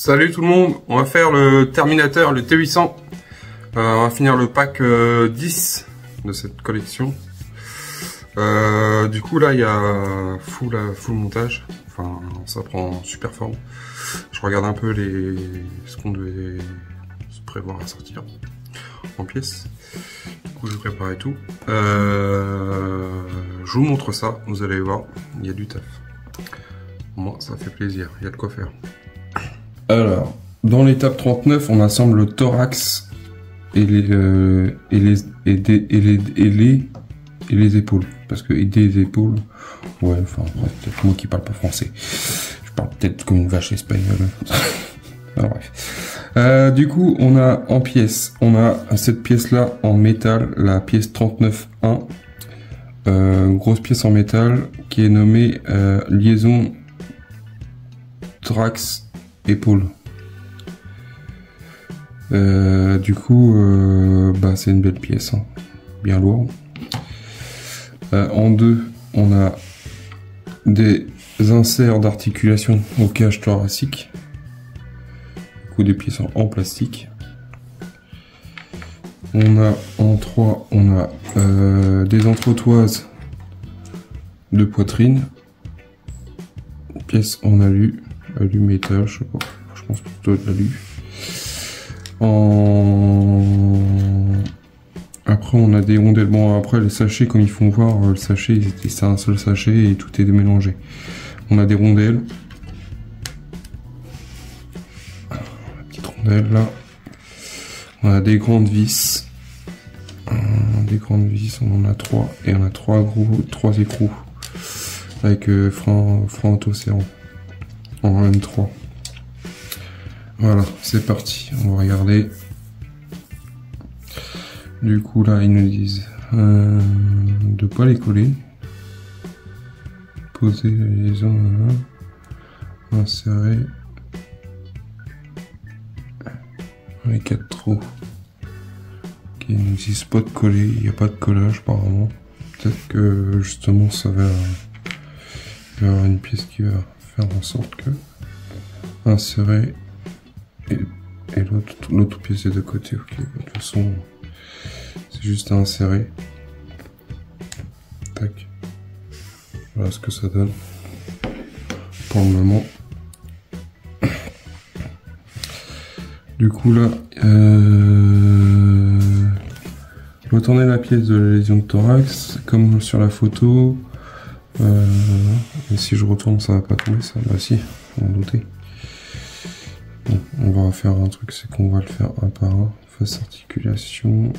Salut tout le monde, on va faire le Terminator, le T800. On va finir le pack 10 de cette collection. Du coup là il y a full montage, enfin ça prend super forme. Je regarde un peu ce qu'on devait se prévoir à sortir en pièces. Du coup je prépare tout. Je vous montre ça, vous allez voir, il y a du taf. Moi ça fait plaisir, il y a de quoi faire. Alors, dans l'étape 39, on assemble le thorax et les épaules. Parce que des épaules, ouais, enfin, peut-être moi qui parle pas français. Je parle peut-être comme une vache espagnole. Alors, bref. Du coup, on a en pièces, on a cette pièce-là en métal, la pièce 39.1. Grosse pièce en métal qui est nommée liaison thorax épaule. Du coup, c'est une belle pièce, hein, bien lourd. En deux, on a des inserts d'articulation au cage thoracique. Du coup, des pièces en plastique. On a en trois, on a des entretoises de poitrine, pièces en alu métal, je sais pas, je pense plutôt de l'alu. Après on a des rondelles, bon après les sachets comme ils font voir, le sachet c'est un seul sachet et tout est démélangé. On a des rondelles, la petite rondelle là, on a des grandes vis, on en a 3 et on a 3 écrous avec frein auto-serrant en M3. Voilà, c'est parti, on va regarder. Du coup là ils nous disent de pas les coller, poser la liaison, insérer les 4 trous. Ok, ils nous disent pas de coller, il n'y a pas de collage apparemment. Peut-être que justement ça va y avoir une pièce qui va faire en sorte que insérer et l'autre pièce est de côté. Ok, de toute façon c'est juste à insérer. Tac. Voilà ce que ça donne pour le moment. Du coup là on va tourner la pièce de la lésion de thorax comme sur la photo. Et si je retourne ça va pas tomber ça, bah si, faut en douter. Bon, on va faire un truc, c'est qu'on va le faire un par un. Face articulation.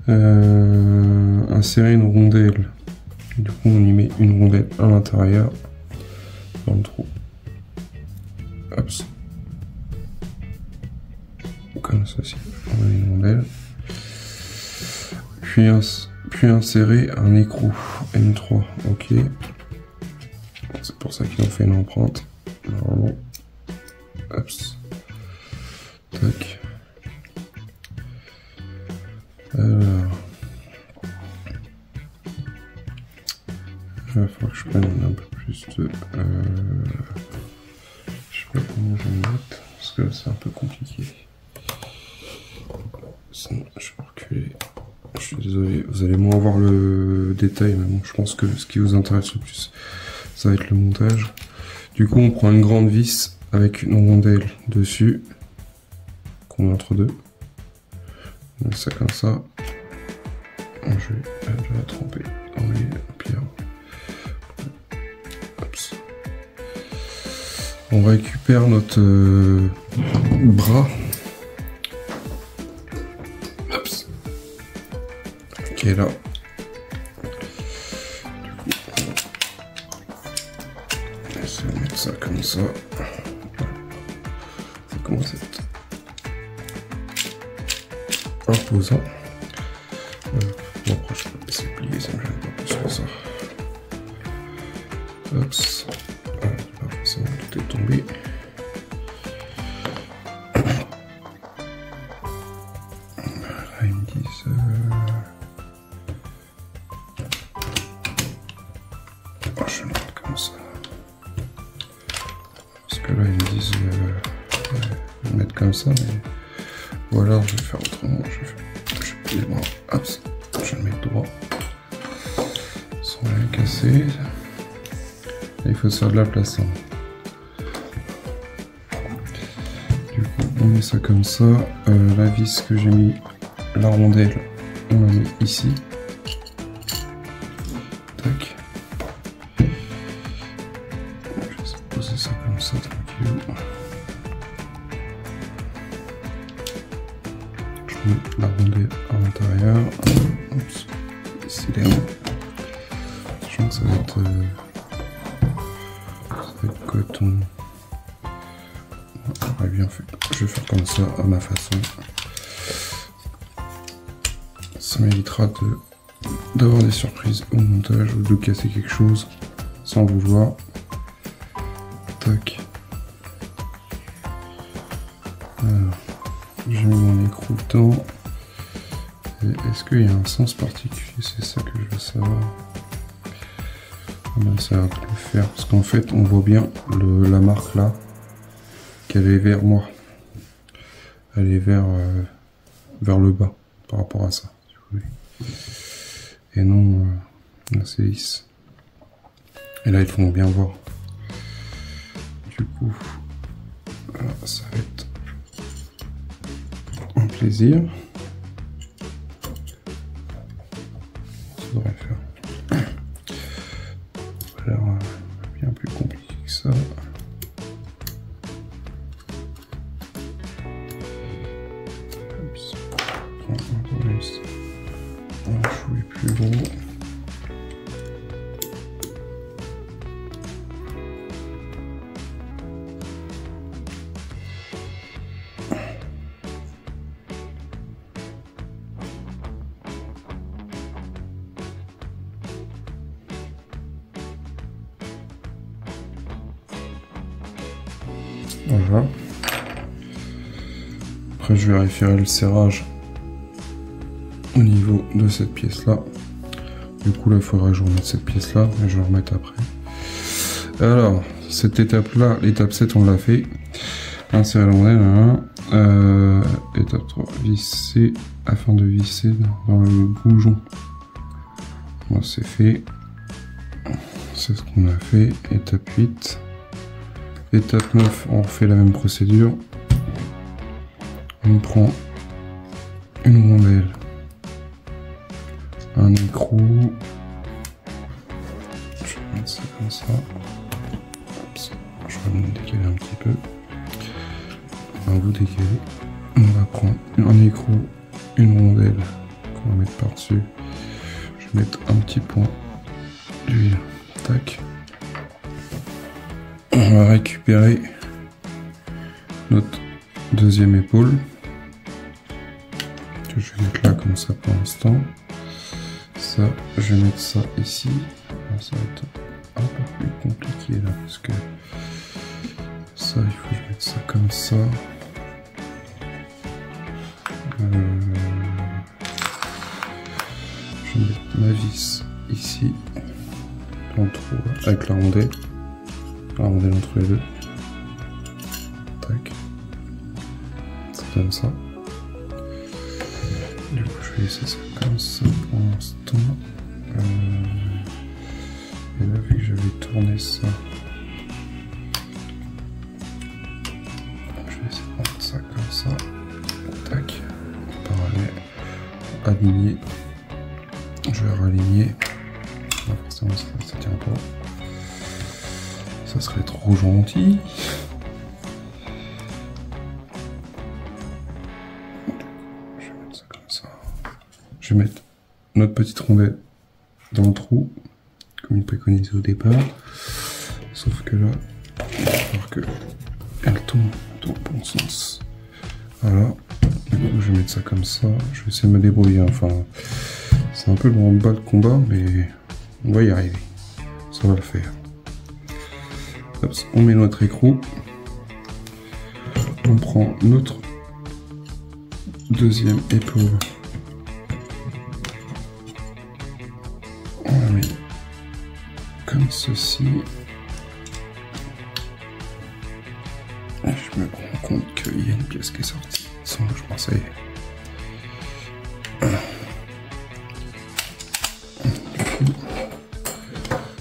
Insérer une rondelle. Du coup on y met une rondelle à l'intérieur dans le trou. Hop. Comme ceci. On met une rondelle. Puis insérer un écrou M3. Ok. C'est pour ça qu'ils ont fait une empreinte. Normalement. Hop. Tac. Alors. Il va falloir que je prenne un peu plus de... je sais pas comment je vais mettre, parce que c'est un peu compliqué. Sinon, je vais reculer. Je suis désolé, vous allez moins voir le détail, mais bon, je pense que ce qui vous intéresse le plus, ça va être le montage. Du coup, on prend une grande vis avec une rondelle dessus, qu'on met entre deux. On met ça comme ça. Je vais la tremper dans les pierres. On récupère notre bras. Hop. Qui est là. Du coup, on va essayer de mettre ça comme ça. Ça commence à être imposant. Bon, après, je peux laisser plier, ça me gêne pas plus que ça. Hop. Tout est tombé. Là, ils me disent je vais le mettre comme ça. C'est que là ils me disent de le mettre comme ça, mais ou alors je vais faire autrement, je vais les bras, hop, je le mets droit, sans rien casser. Et il faut se faire de la place. Hein. Du coup, on met ça comme ça. La vis que j'ai mis, la rondelle, on la met ici. Tac. Je vais poser ça comme ça, tranquille. Je mets la rondelle à l'intérieur. Oups. Ici, les rangs. Sachant que ça va être coton. Ah, bien fait. Je vais faire comme ça à ma façon. Ça m'évitera d'avoir des surprises au montage ou de casser quelque chose sans vouloir. Tac. Alors, j'ai mis mon écrou dedans. Est-ce qu'il y a un sens particulier? C'est ça que je veux savoir. Ben, ça va le faire parce qu'en fait on voit bien la marque là qu'elle est vers moi, elle est vers le bas par rapport à ça, si vous voulez. Et non là c'est lisse, et là ils vont bien voir. Du coup ça va être un plaisir. Ça devrait faire. Alors, bien plus compliqué que ça. Un chouille plus gros. Voilà. Après je vérifierai le serrage au niveau de cette pièce là. Du coup là il faudra que je remette cette pièce là, mais je vais la remettre après. Alors cette étape là, l'étape 7 on l'a fait. Insérer la rondelle, étape 3, visser afin de visser dans le bougeon. Moi c'est fait. C'est ce qu'on a fait. Étape 8. Étape 9, on refait la même procédure. On prend une rondelle, un écrou. Je vais mettre ça comme ça. Oups. Je vais me décaler un petit peu. On va vous décaler. On va prendre un écrou, une rondelle qu'on va mettre par-dessus. Je vais mettre un petit point d'huile. Tac. On va récupérer notre deuxième épaule que je vais mettre là comme ça pour l'instant. Ça, je vais mettre ça ici. Alors, ça va être un peu plus compliqué là parce que ça, il faut que je mette ça comme ça. Je vais mettre ma vis ici dans le trou avec la rondelle. La rondelle entre les deux. Tac. C'est comme ça. Du coup, je vais laisser ça comme ça pour l'instant. Et là, vu que j'avais tourné ça, je vais essayer de mettre ça comme ça. Tac. Parallèle. Aligné. Je vais raligner. Non, forcément, ça tient pas. Ça serait trop gentil. Je vais mettre ça comme ça. Je vais mettre notre petite rondelle dans le trou, comme il préconisait au départ. Sauf que là, il va falloir qu'elle tourne dans le bon sens. Voilà. Du coup, je vais mettre ça comme ça. Je vais essayer de me débrouiller. Enfin, c'est un peu le bas de combat, mais on va y arriver. Ça va le faire. On met notre écrou, on prend notre deuxième épaule, on la met comme ceci, Je me rends compte qu'il y a une pièce qui est sortie sans que je pensais.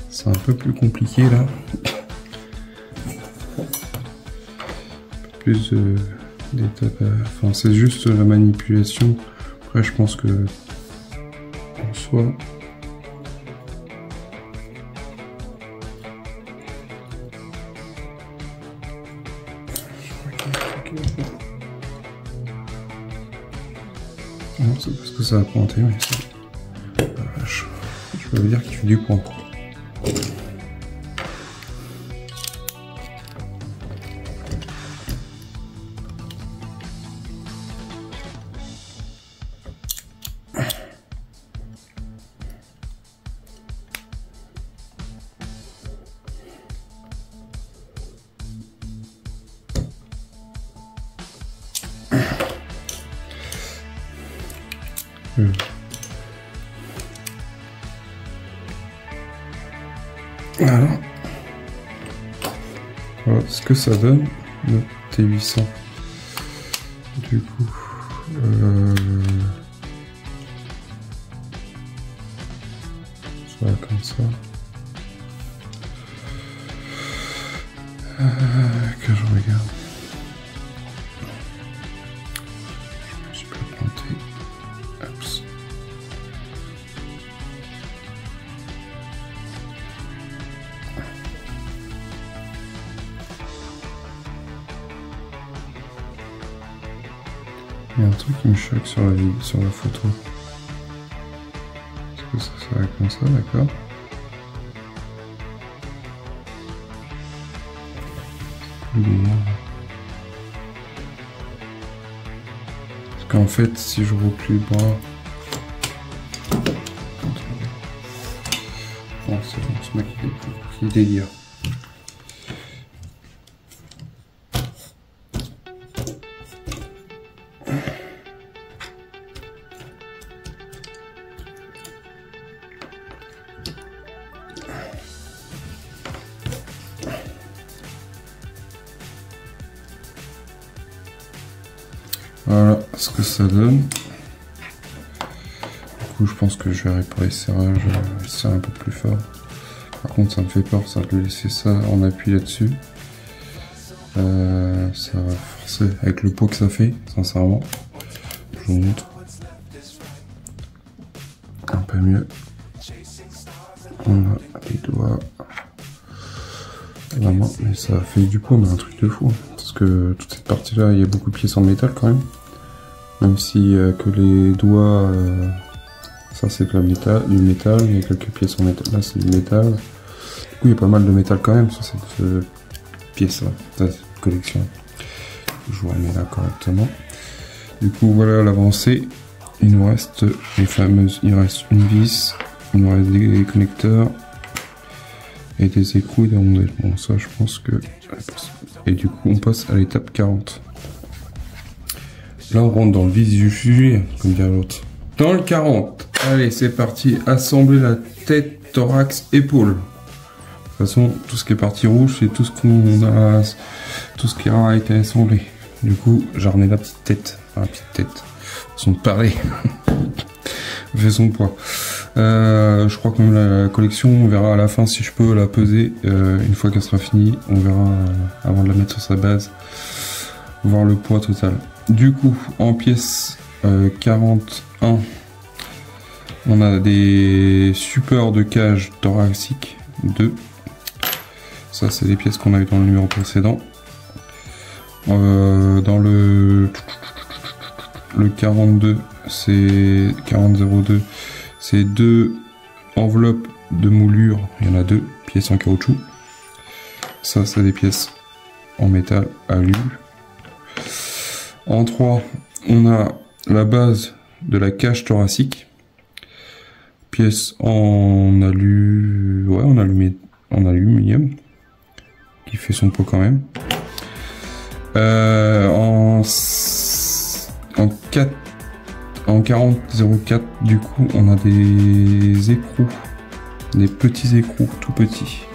C'est un peu plus compliqué là. Plus d'étapes. Enfin, c'est juste la manipulation. Après, je pense que en soi. Non, c'est parce que ça a pointé, mais c'est. Je peux vous dire qu'il fait du point. Voilà ce que ça donne le T800. Du coup, ça va comme ça. Que je regarde. Je me suis pas planté. Oups. Il y a un truc qui me choque sur la photo. Est-ce que ça va comme ça, d'accord? Parce qu'en fait, si je replie le bras... Bon, c'est bon, c'est moi qui délire. Voilà ce que ça donne. Du coup, je pense que je vais réparer le serrage, serrer un peu plus fort. Par contre, ça me fait peur, ça, de laisser ça en appui là-dessus. Ça va forcer avec le poids que ça fait, sincèrement. Je vous montre. Un peu mieux. On a les doigts. La main, mais ça fait du poids, mais un truc de fou. Parce que toute cette partie-là, il y a beaucoup de pièces en métal quand même. Même si que les doigts, ça c'est du métal, il y a quelques pièces en métal, là c'est du métal. Du coup il y a pas mal de métal quand même sur cette pièce-là, cette collection. Je vous remets là correctement. Du coup voilà l'avancée. Il nous reste les fameuses, il reste une vis, il nous reste des connecteurs et des écrous et des rondelles. Bon ça je pense que... Et du coup on passe à l'étape 40. Là, on rentre dans le vif du sujet, comme dirait l'autre. Dans le 40. Allez, c'est parti. Assembler la tête, thorax, épaule. De toute façon, tout ce qui est partie rouge, c'est tout ce qu'on a, tout ce qui a été assemblé. Du coup, j'ai remis la petite tête. Enfin, la petite tête. Façon de parler. Fait son poids. Je crois que même la collection, on verra à la fin si je peux la peser. Une fois qu'elle sera finie, on verra avant de la mettre sur sa base. Voir le poids total. Du coup, en pièce 41, on a des supports de cage thoracique 2. Ça, c'est des pièces qu'on a eu dans le numéro précédent. Dans le 42, c'est 4002, c'est 2 enveloppes de moulure. Il y en a 2 pièces en caoutchouc. Ça, c'est des pièces en métal alu. En 3, on a la base de la cage thoracique, pièce en alu, ouais, en aluminium, qui fait son poids quand même. En 4004, du coup, on a des écrous, des petits écrous, tout petits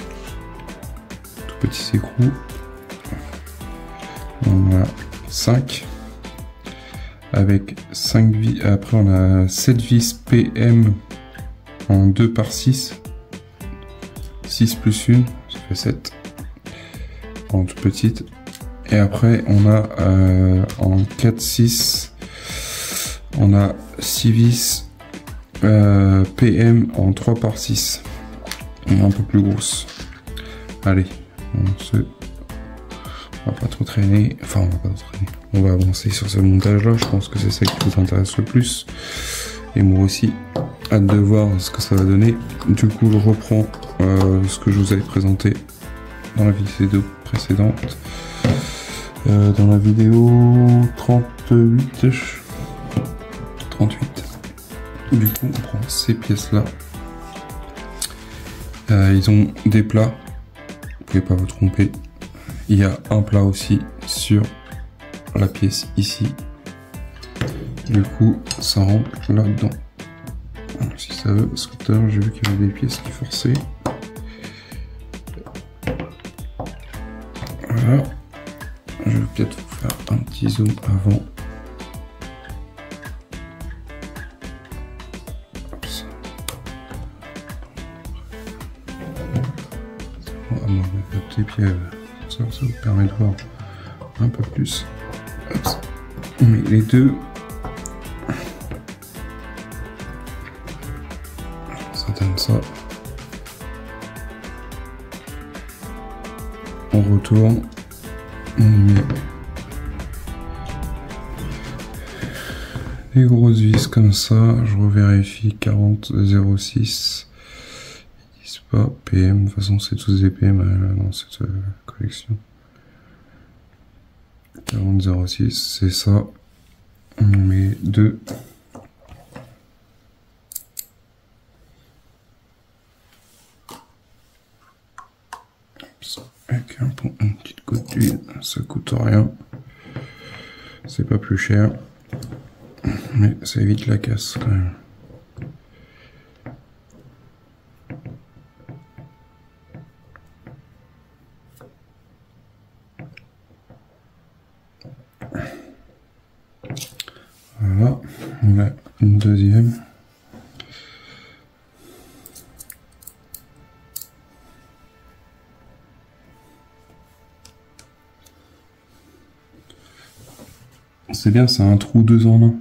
écrous. on a 5 avec 5 vis. Après on a 7 vis PM en 2 par 6. 6 plus 1, ça fait 7 en toute petite. Et après on a en 4, 6, on a 6 vis PM en 3 par 6. On est un peu plus grosse. Allez, on va pas trop traîner. Enfin, on va pas trop traîner. On va avancer sur ce montage-là. Je pense que c'est ça qui vous intéresse le plus. Et moi aussi, hâte de voir ce que ça va donner. Du coup, je reprends ce que je vous avais présenté dans la vidéo précédente. Dans la vidéo 38. Du coup, on prend ces pièces-là. Ils ont des plats. Vous pouvez pas vous tromper. Il y a un plat aussi sur la pièce ici. Du coup, ça rentre là-dedans. Si ça veut, parce que tout à l'heure, j'ai vu qu'il y avait des pièces qui forçaient. Voilà. Je vais peut-être vous faire un petit zoom avant. Et puis ça vous permet de voir un peu plus. On met les deux. Ça donne ça. On retourne. On met les grosses vis comme ça. Je revérifie 40 06. Pas PM, de toute façon c'est tous des PM dans cette collection. 4006, c'est ça. On met 2. Avec une petite goutte d'huile, ça coûte rien. C'est pas plus cher. Mais ça évite la casse quand même. Voilà, on a une deuxième. C'est bien, c'est un trou 2 en 1.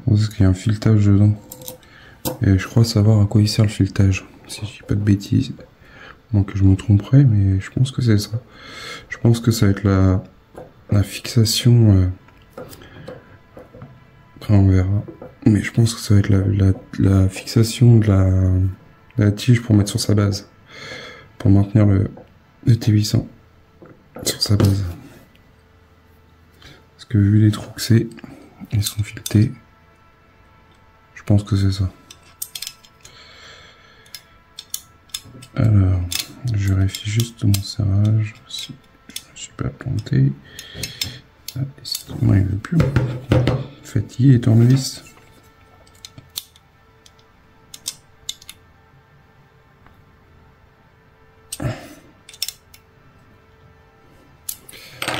Parce qu'il y a un filetage dedans. Et je crois savoir à quoi il sert le filetage. Si je dis pas de bêtises. Donc je me tromperai, mais je pense que c'est ça. Je pense que ça va être la fixation. Après on verra. Mais je pense que ça va être la fixation de la tige pour mettre sur sa base. Pour maintenir le T800 sur sa base. Parce que vu les trous que c'est, ils sont filetés. Je pense que c'est ça. Alors, je vérifie juste mon serrage. Si je ne suis pas planté. Ah, décidément, il ne veut plus. Fatigué et tournevis.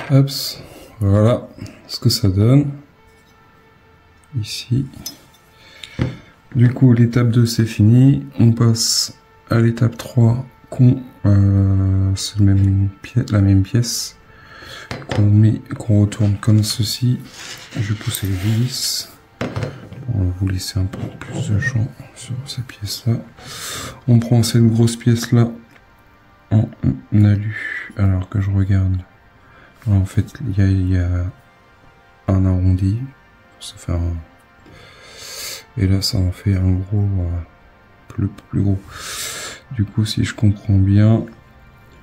Hop, voilà ce que ça donne. Ici. Du coup, l'étape 2 c'est fini. On passe à l'étape 3, c'est la même pièce. Qu'on retourne comme ceci. Je vais pousser les vis. On va vous laisser un peu plus de champ sur cette pièce là. On prend cette grosse pièce là en alu. Alors que je regarde. En fait, il y a un arrondi. Ça fait un... Et là, ça en fait un gros, plus gros. Du coup, si je comprends bien,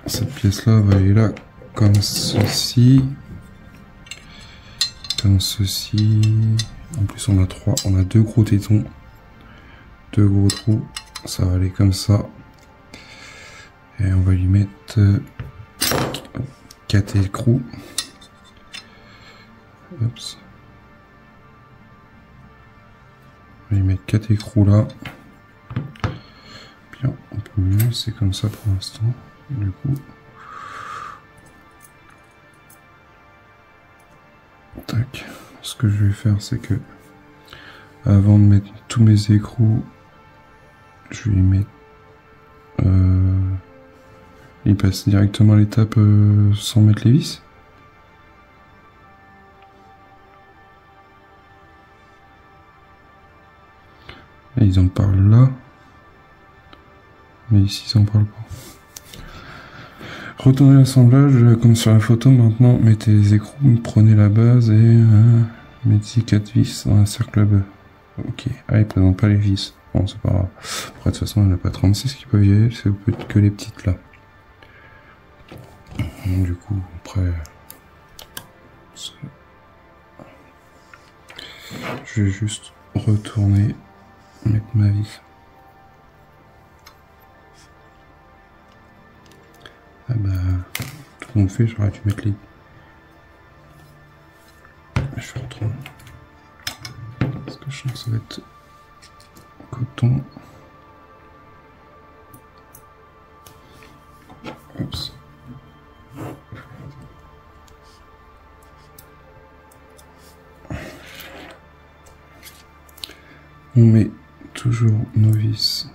cette pièce-là va aller là, comme ceci. Comme ceci. En plus, on a deux gros tétons. Deux gros trous. Ça va aller comme ça. Et on va lui mettre 4 écrous. Oups. On va y mettre 4 écrous là. Bien, on peut mieux, c'est comme ça pour l'instant. Du coup. Tac. Ce que je vais faire, c'est que avant de mettre tous mes écrous, je vais y mettre. Il passe directement à l'étape sans mettre les vis. Et ils en parlent là. Mais ici, ils en parlent pas. Retournez l'assemblage, comme sur la photo maintenant, mettez les écrous, prenez la base et mettez 4 vis dans un cercle bas. Ok, ah, ils présentent pas les vis. Bon, c'est pas grave. Après, de toute façon, il n'y en a pas 36 qui peuvent y aller, c'est peut-être que les petites là. Donc, du coup, après, je vais juste retourner, mettre ma vis. Ah bah, tout le monde fait, j'aurais dû mettre les. Je vais retourner. Parce que je sens que ça va être coton. Oups. On met toujours nos vis.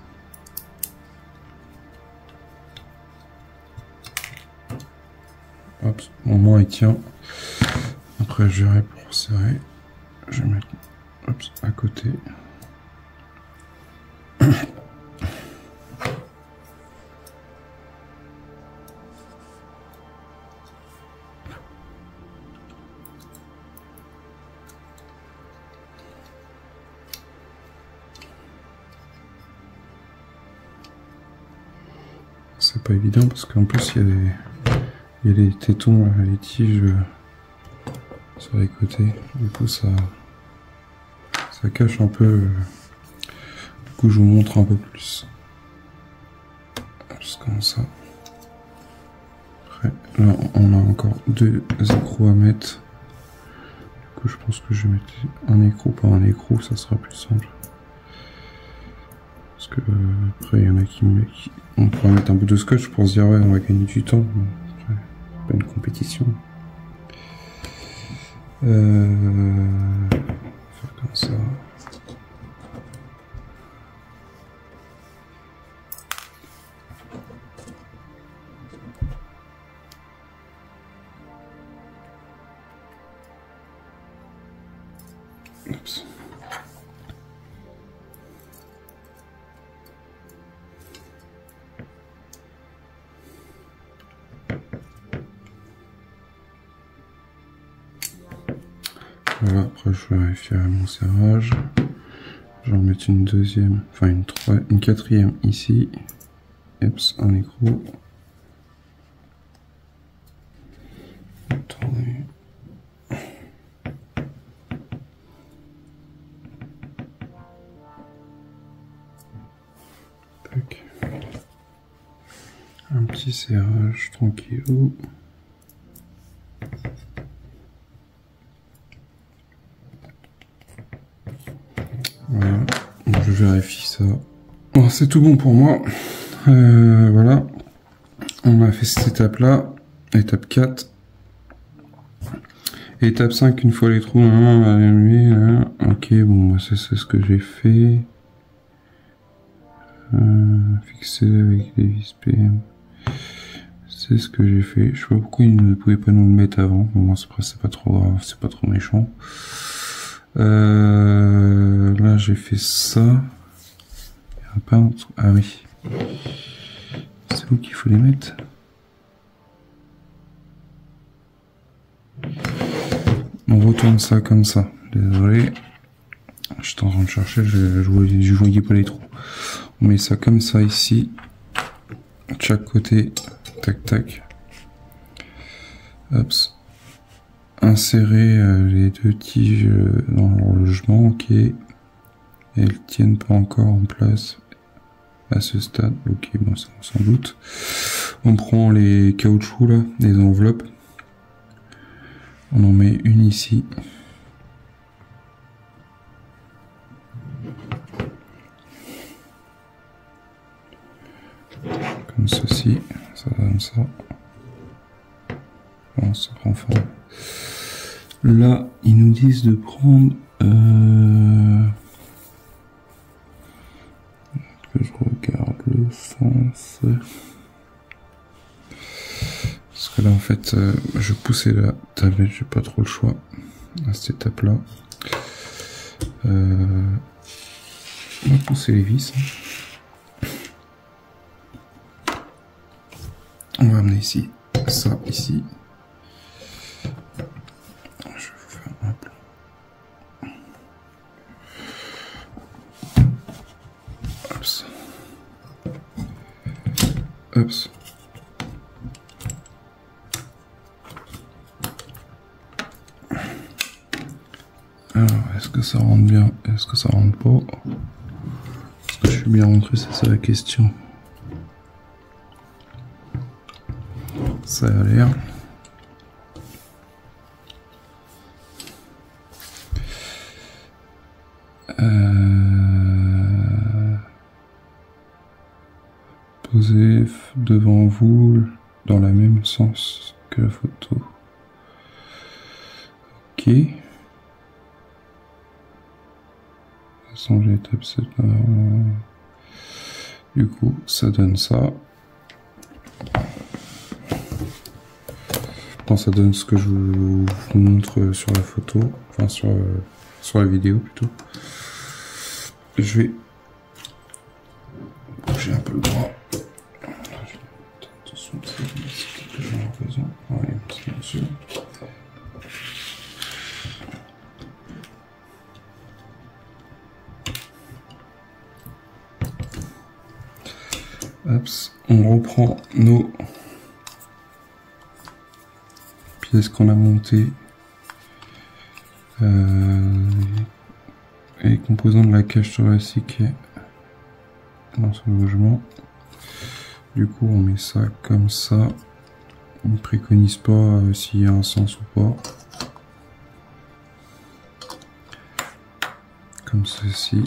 Hop, au moins il tient. Après je verrai pour serrer. Je vais mettre hop, à côté. C'est pas évident parce qu'en plus il y a les tétons, les tiges sur les côtés. Du coup ça cache un peu. Du coup je vous montre un peu plus. Juste comme ça. Après là on a encore 2 écrous à mettre. Du coup je pense que je vais mettre un écrou par un écrou, ça sera plus simple. Parce que après il y en a on pourrait mettre un bout de scotch pour se dire ouais on va gagner du temps. Après, pas une compétition. Faire comme ça. Oups. Voilà, après je vais vérifier mon serrage. Je vais en mettre une deuxième, enfin une quatrième ici. Eps, un écrou. Tourner. Tac. Un petit serrage tranquillou. Voilà, je vérifie ça. Bon, c'est tout bon pour moi. Voilà, on a fait cette étape là, étape 4. Étape 5, une fois les trous, ok, bon, c'est ce que j'ai fait. Fixer avec les vis PM. C'est ce que j'ai fait. Je sais pas pourquoi ils ne pouvaient pas nous le mettre avant. Bon, c'est pas trop grave, c'est pas trop méchant. Là j'ai fait ça. Il y a pas un truc. Ah oui. C'est où qu'il faut les mettre? On retourne ça comme ça. Désolé. J'étais en train de chercher, je voyais pas les trous. On met ça comme ça ici. De chaque côté. Tac tac. Hop. Insérer les 2 tiges dans le logement, ok. Elles tiennent pas encore en place à ce stade, ok, bon ça sans doute. On prend les caoutchoucs là, les enveloppes. On en met une ici. Comme ceci, ça donne ça. Bon, ça prend forme. Là, ils nous disent de prendre... que je regarde le sens... Parce que là, en fait, je poussais la tablette, j'ai pas trop le choix à cette étape-là. On va pousser les vis. On va amener ici, ça ici. Je vais vous faire un plan. Hops. Hops. Alors, est-ce que ça rentre bien? Est-ce que ça rentre pas? Est-ce que je suis bien rentré? C'est ça la question. Ça a l'air. Posez devant vous dans le même sens que la photo. Ok. Changer l'étape 7. Du coup, ça donne ça. Bon, ça donne ce que je vous montre sur la photo, enfin sur la vidéo plutôt. Je vais bouger un peu le bras. Attention, c'est que j'ai raison. Oui, bien sûr. Hops, on reprend nos pièces qu'on a montées. Les composants de la cage thoracique dans ce logement. Du coup, on met ça comme ça. On ne préconise pas s'il y a un sens ou pas. Comme ceci.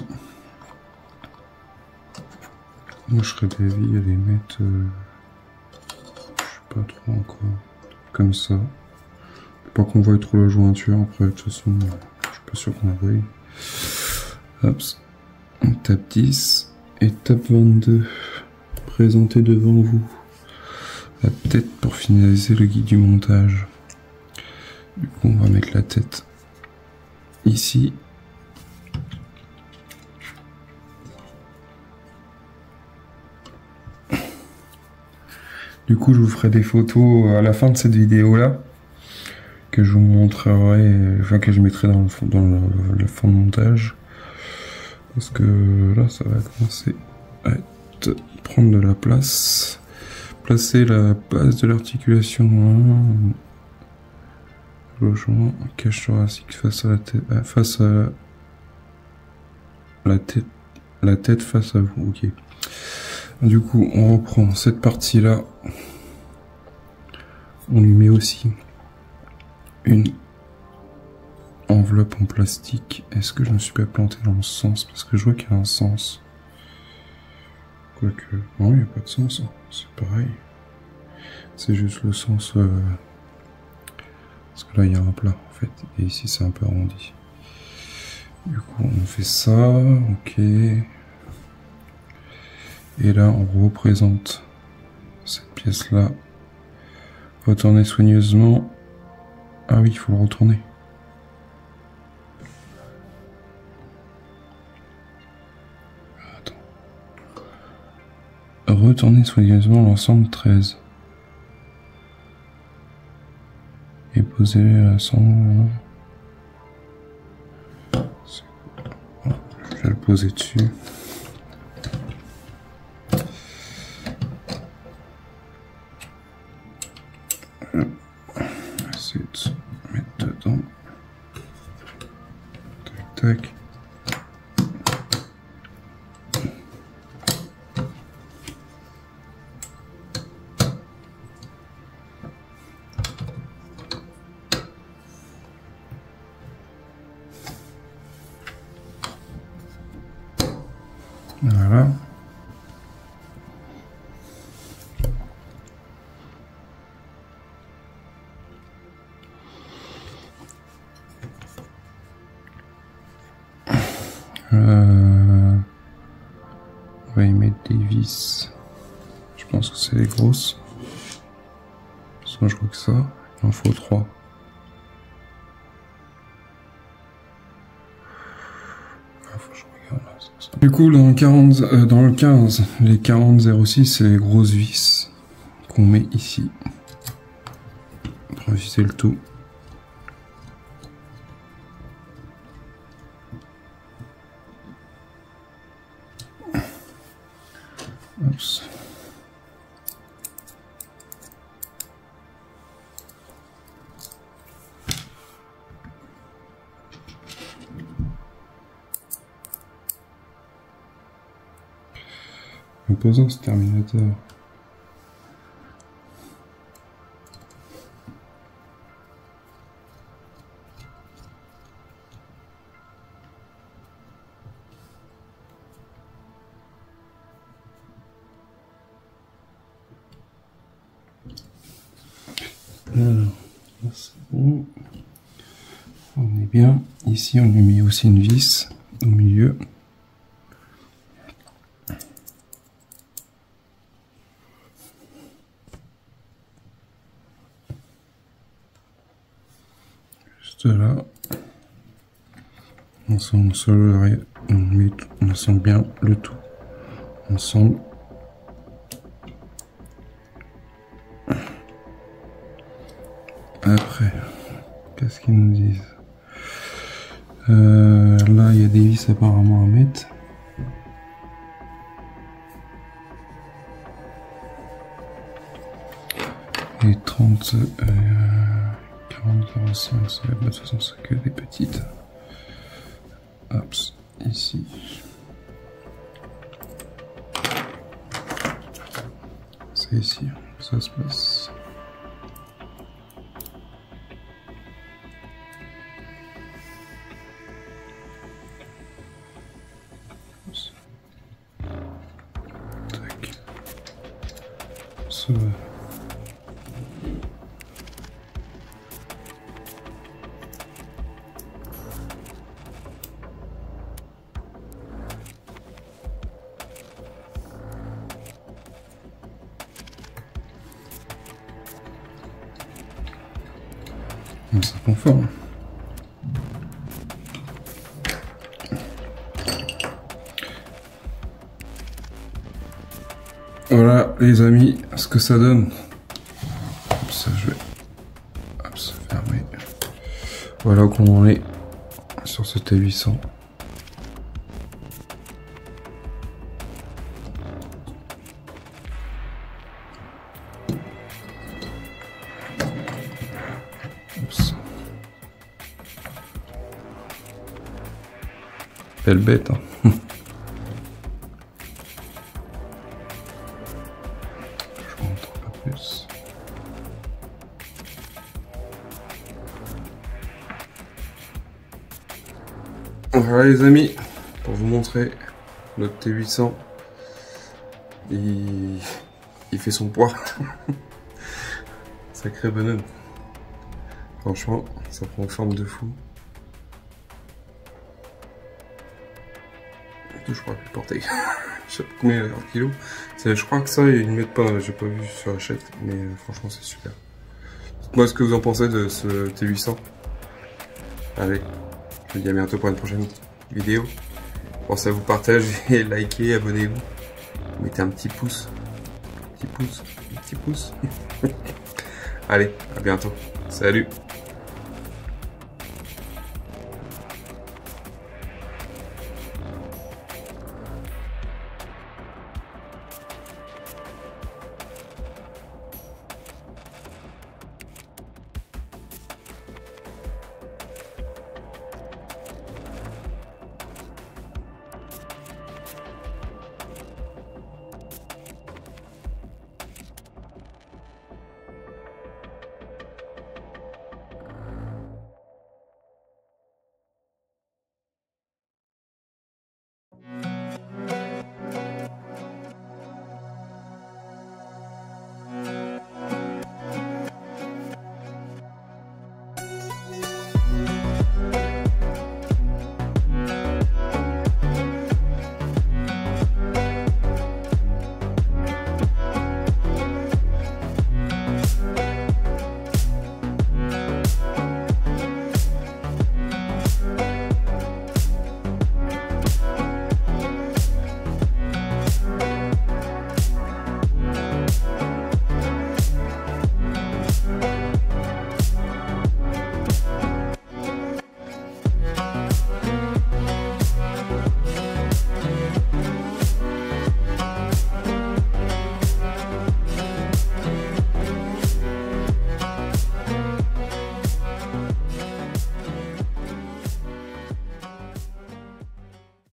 Moi, je serais d'avis à les mettre, je sais pas trop encore, comme ça. Pas qu'on voie trop la jointure, après, de toute façon, je suis pas sûr qu'on la voie. Hop, étape 10, étape 22, présenter devant vous la tête pour finaliser le guide du montage. Du coup, on va mettre la tête ici. Du coup, je vous ferai des photos à la fin de cette vidéo-là, que je vous montrerai, enfin que je mettrai dans le fond de montage. Parce que là, ça va commencer à prendre de la place. Placer la base de l'articulation, logement, cage thoracique face à la tête, face à la tête face à vous. Ok. Du coup, on reprend cette partie-là. On lui met aussi une enveloppe en plastique. Est-ce que je me suis pas planté dans le sens? Parce que je vois qu'il y a un sens. Quoique, non, il n'y a pas de sens. C'est pareil. C'est juste le sens... Parce que là, il y a un plat, en fait. Et ici, c'est un peu arrondi. Du coup, on fait ça. Ok. Et là, on représente cette pièce-là. Retourner soigneusement. Ah oui, il faut le retourner. Attends. Retourner soigneusement l'ensemble 13. Et poser sans... Je vais le poser dessus. Essayer de se mettre dedans. Tac, tac. Voilà. On va y mettre des vis. Je pense que c'est les grosses. Sinon, je crois que ça. Il en faut 3. Faut que je regarde là, ça. Du coup, dans le 15, les 40-06, c'est les grosses vis qu'on met ici. Pour visser le tout. Oups. En posant ce terminateur. Alors, c'est bon. On est bien. Ici, on lui met aussi une vis au milieu. Juste là. On sent bien le tout ensemble. Après, qu'est-ce qu'ils nous disent? Là, il y a des vis apparemment à mettre. Et 30, 40, 45, ça va, de toute façon, c'est que des petites. Hop, ici. C'est ici, ça se passe. Tac. Ça va. Ça conforme. Voilà les amis, ce que ça donne. Ça, je vais se fermer. Voilà comment on est sur ce T800. Belle bête, hein. Je montre un peu plus. Voilà les amis, pour vous montrer notre T800. Il fait son poids. Sacré bonhomme. Franchement, ça prend forme de fou. Je crois plus porter. Je sais pas combien il y a en kilos. Je crois que ça, ils ne mettent pas, j'ai pas vu sur la chaîne, mais franchement, c'est super. Dites-moi ce que vous en pensez de ce T800. Allez, je vous dis à bientôt pour une prochaine vidéo. Pensez à vous partager, liker, abonnez-vous. Mettez un petit pouce. Un petit pouce. Allez, à bientôt. Salut!